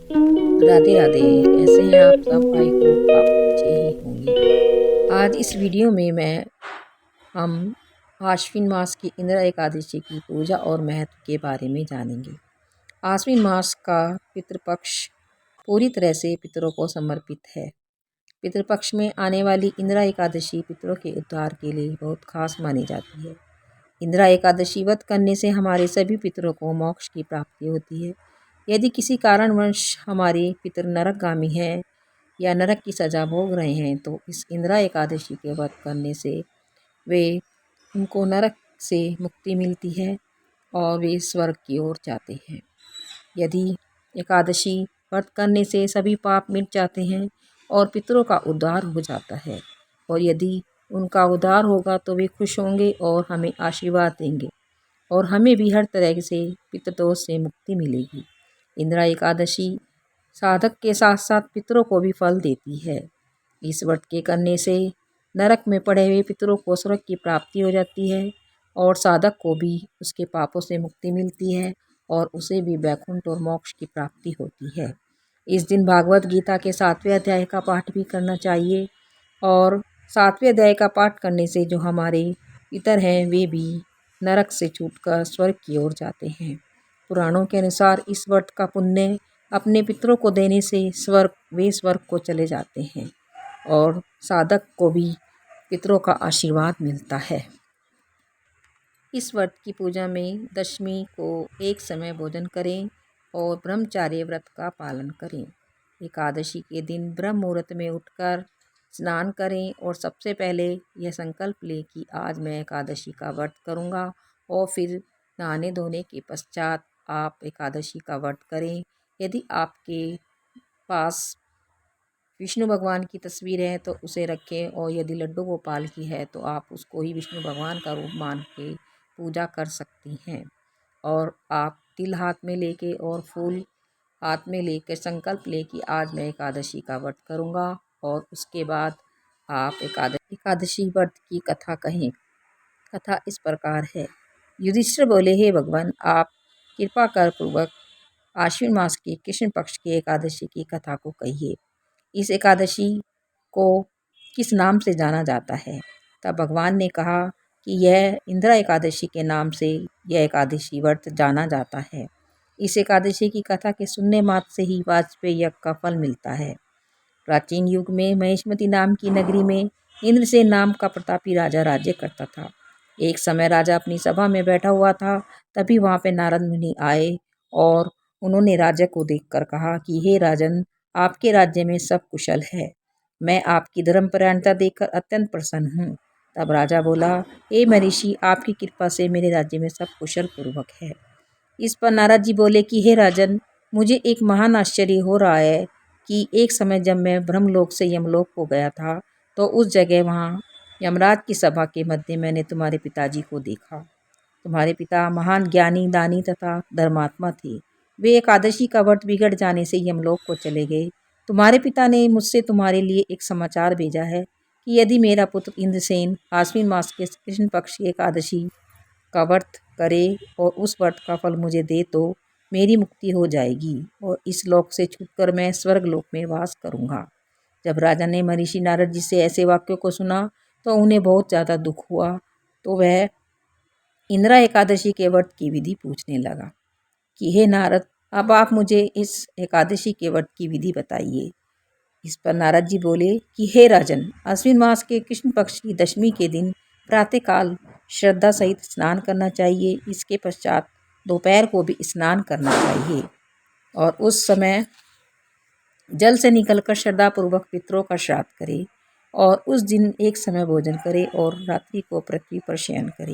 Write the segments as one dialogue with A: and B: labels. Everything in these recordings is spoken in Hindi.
A: राधे राधे। कैसे हैं आप सब? आई होप आप अच्छे ही होंगे। आज इस वीडियो में हम आश्विन मास की इंदिरा एकादशी की पूजा और महत्व के बारे में जानेंगे। आश्विन मास का पितृपक्ष पूरी तरह से पितरों को समर्पित है। पितृपक्ष में आने वाली इंदिरा एकादशी पितरों के उद्धार के लिए बहुत खास मानी जाती है। इंदिरा एकादशी व्रत करने से हमारे सभी पितरों को मोक्ष की प्राप्ति होती है। यदि किसी कारणवश हमारे पितर नरकगामी हैं या नरक की सज़ा भोग रहे हैं तो इस इंदिरा एकादशी के व्रत करने से वे उनको नरक से मुक्ति मिलती है और वे स्वर्ग की ओर जाते हैं। यदि एकादशी व्रत करने से सभी पाप मिट जाते हैं और पितरों का उद्धार हो जाता है, और यदि उनका उद्धार होगा तो वे खुश होंगे और हमें आशीर्वाद देंगे और हमें भी हर तरह से पितृदोष से मुक्ति मिलेगी। इंदिरा एकादशी साधक के साथ साथ पितरों को भी फल देती है। इस व्रत के करने से नरक में पड़े हुए पितरों को स्वर्ग की प्राप्ति हो जाती है और साधक को भी उसके पापों से मुक्ति मिलती है और उसे भी वैकुंठ और मोक्ष की प्राप्ति होती है। इस दिन भागवत गीता के 7वें अध्याय का पाठ भी करना चाहिए और 7वें अध्याय का पाठ करने से जो हमारे पितर हैं वे भी नरक से छूटकर स्वर्ग की ओर जाते हैं। पुराणों के अनुसार इस व्रत का पुण्य अपने पितरों को देने से वे स्वर्ग को चले जाते हैं और साधक को भी पितरों का आशीर्वाद मिलता है। इस व्रत की पूजा में दशमी को एक समय भोजन करें और ब्रह्मचार्य व्रत का पालन करें। एकादशी के दिन ब्रह्म मुहूर्त में उठकर स्नान करें और सबसे पहले यह संकल्प लें कि आज मैं एकादशी का व्रत करूँगा, और फिर नहाने धोने के पश्चात आप एकादशी का व्रत करें। यदि आपके पास विष्णु भगवान की तस्वीर है तो उसे रखें, और यदि लड्डू गोपाल की है तो आप उसको ही विष्णु भगवान का रूप मान के पूजा कर सकती हैं। और आप तिल हाथ में लेके और फूल हाथ में लेकर संकल्प ले कि आज मैं एकादशी का व्रत करूँगा, और उसके बाद आप एकादशी व्रत की कथा कहें। कथा इस प्रकार है। युधिष्ठिर बोले, हे भगवान, आप कृपा कर पूर्वक आश्विन मास की कृष्ण पक्ष की एकादशी की कथा को कहिए। इस एकादशी को किस नाम से जाना जाता है? तब भगवान ने कहा कि यह इंदिरा एकादशी के नाम से यह एकादशी व्रत जाना जाता है। इस एकादशी की कथा के सुनने मात्र से ही वाजपेय यज्ञ का फल मिलता है। प्राचीन युग में महेशमती नाम की नगरी में इंद्रसेन नाम का प्रतापी राजा राज्य करता था। एक समय राजा अपनी सभा में बैठा हुआ था, तभी वहाँ पे नारद मुनि आए और उन्होंने राजा को देखकर कहा कि हे राजन, आपके राज्य में सब कुशल है। मैं आपकी धर्मपरायणता देखकर अत्यंत प्रसन्न हूँ। तब राजा बोला, हे महर्षि, आपकी कृपा से मेरे राज्य में सब कुशल पूर्वक है। इस पर नारद जी बोले कि हे राजन, मुझे एक महान आश्चर्य हो रहा है कि एक समय जब मैं ब्रह्मलोक से यमलोक को गया था तो उस जगह वहाँ यमराज की सभा के मध्य मैंने तुम्हारे पिताजी को देखा। तुम्हारे पिता महान ज्ञानी, दानी तथा धर्मात्मा थे। वे एकादशी का व्रत बिगड़ जाने से यमलोक को चले गए। तुम्हारे पिता ने मुझसे तुम्हारे लिए एक समाचार भेजा है कि यदि मेरा पुत्र इंद्रसेन आश्विन मास के कृष्ण पक्ष की एकादशी का व्रत करे और उस व्रत का फल मुझे दे तो मेरी मुक्ति हो जाएगी और इस लोक से छूटकर मैं स्वर्ग लोक में वास करूँगा। जब राजा ने महर्षि नारद जी से ऐसे वाक्यों को सुना तो उन्हें बहुत ज़्यादा दुख हुआ, तो वह इंदिरा एकादशी के व्रत की विधि पूछने लगा कि हे नारद, अब आप मुझे इस एकादशी के व्रत की विधि बताइए। इस पर नारद जी बोले कि हे राजन, आश्विन मास के कृष्ण पक्ष की दशमी के दिन प्रातःकाल श्रद्धा सहित स्नान करना चाहिए। इसके पश्चात दोपहर को भी स्नान करना चाहिए और उस समय जल से निकलकर श्रद्धापूर्वक पितरों का श्राद्ध करे और उस दिन एक समय भोजन करे और रात्रि को पृथ्वी पर शयन करे।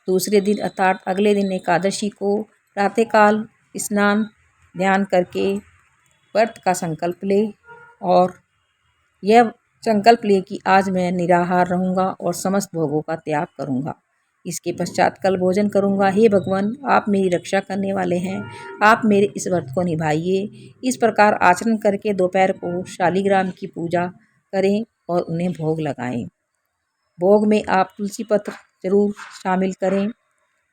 A: दूसरे दिन अर्थात अगले दिन एकादशी को प्रातःकाल स्नान ध्यान करके व्रत का संकल्प ले और यह संकल्प ले कि आज मैं निराहार रहूँगा और समस्त भोगों का त्याग करूँगा। इसके पश्चात कल भोजन करूँगा। हे भगवान, आप मेरी रक्षा करने वाले हैं, आप मेरे इस व्रत को निभाइए। इस प्रकार आचरण करके दोपहर को शालिग्राम की पूजा करें और उन्हें भोग लगाएं। भोग में आप तुलसी पत्र जरूर शामिल करें।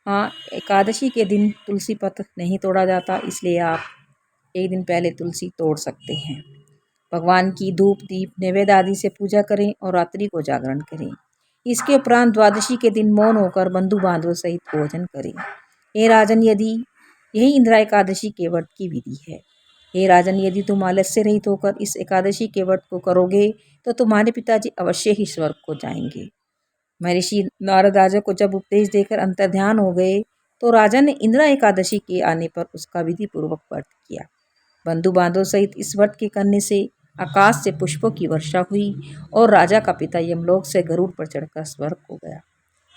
A: हाँ, एकादशी के दिन तुलसी पत्र नहीं तोड़ा जाता, इसलिए आप एक दिन पहले तुलसी तोड़ सकते हैं। भगवान की धूप दीप नैवेद्य आदि से पूजा करें और रात्रि को जागरण करें। इसके उपरांत द्वादशी के दिन मौन होकर बंधु बांधवों सहित भोजन करें। हे राजन, यदि यही इंदिरा एकादशी के व्रत की विधि है। हे राजन, यदि तुम आलस्य रहित होकर इस एकादशी के व्रत को करोगे तो तुम्हारे पिताजी अवश्य ही स्वर्ग को जाएंगे। महर्षि नारद राजा को जब उपदेश देकर अंतर्ध्यान हो गए तो राजा ने इंदिरा एकादशी के आने पर उसका विधि पूर्वक व्रत किया। बंधु बांधव सहित इस व्रत के करने से आकाश से पुष्पों की वर्षा हुई और राजा का पिता यमलोक से गरुड़ पर चढ़कर स्वर्ग को गया।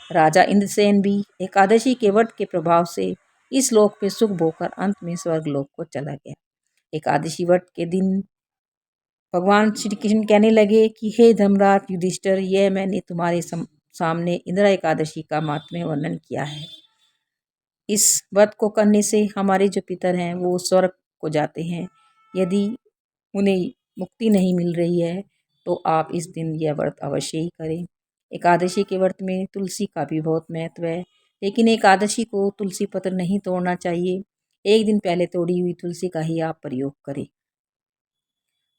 A: राजा इंद्रसेन भी एकादशी के व्रत के प्रभाव से इस लोक में सुख भोगकर अंत में स्वर्ग लोक को चला गया। एकादशी व्रत के दिन भगवान श्री कृष्ण कहने लगे कि हे धर्मराज युधिष्ठिर, यह मैंने तुम्हारे सामने इंदिरा एकादशी का माहात्म्य वर्णन किया है। इस व्रत को करने से हमारे जो पितर हैं वो स्वर्ग को जाते हैं। यदि उन्हें मुक्ति नहीं मिल रही है तो आप इस दिन यह व्रत अवश्य ही करें। एकादशी के व्रत में तुलसी का भी बहुत महत्व है, लेकिन एकादशी को तुलसी पत्र नहीं तोड़ना चाहिए। एक दिन पहले तोड़ी हुई तुलसी का ही आप प्रयोग करें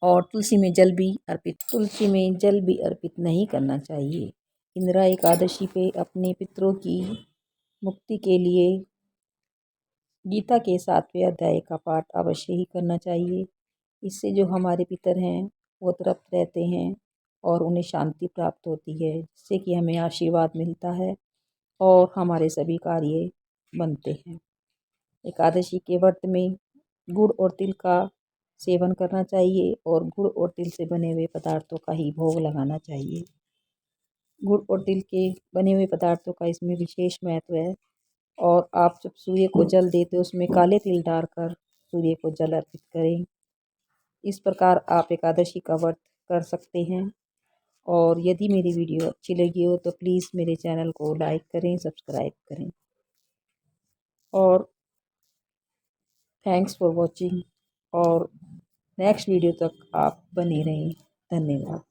A: और तुलसी में जल भी अर्पित नहीं करना चाहिए। इंदिरा एकादशी पे अपने पितरों की मुक्ति के लिए गीता के 7वें अध्याय का पाठ अवश्य ही करना चाहिए। इससे जो हमारे पितर हैं वो तृप्त रहते हैं और उन्हें शांति प्राप्त होती है, जिससे कि हमें आशीर्वाद मिलता है और हमारे सभी कार्य बनते हैं। एकादशी के व्रत में गुड़ और तिल का सेवन करना चाहिए और गुड़ और तिल से बने हुए पदार्थों का ही भोग लगाना चाहिए। गुड़ और तिल के बने हुए पदार्थों का इसमें विशेष महत्व है और आप जब सूर्य को जल देते हो उसमें काले तिल डालकर सूर्य को जल अर्पित करें। इस प्रकार आप एकादशी का व्रत कर सकते हैं। और यदि मेरी वीडियो अच्छी लगी हो तो प्लीज़ मेरे चैनल को लाइक करें, सब्सक्राइब करें और थैंक्स फॉर वॉचिंग। और नेक्स्ट वीडियो तक आप बने रहें। धन्यवाद।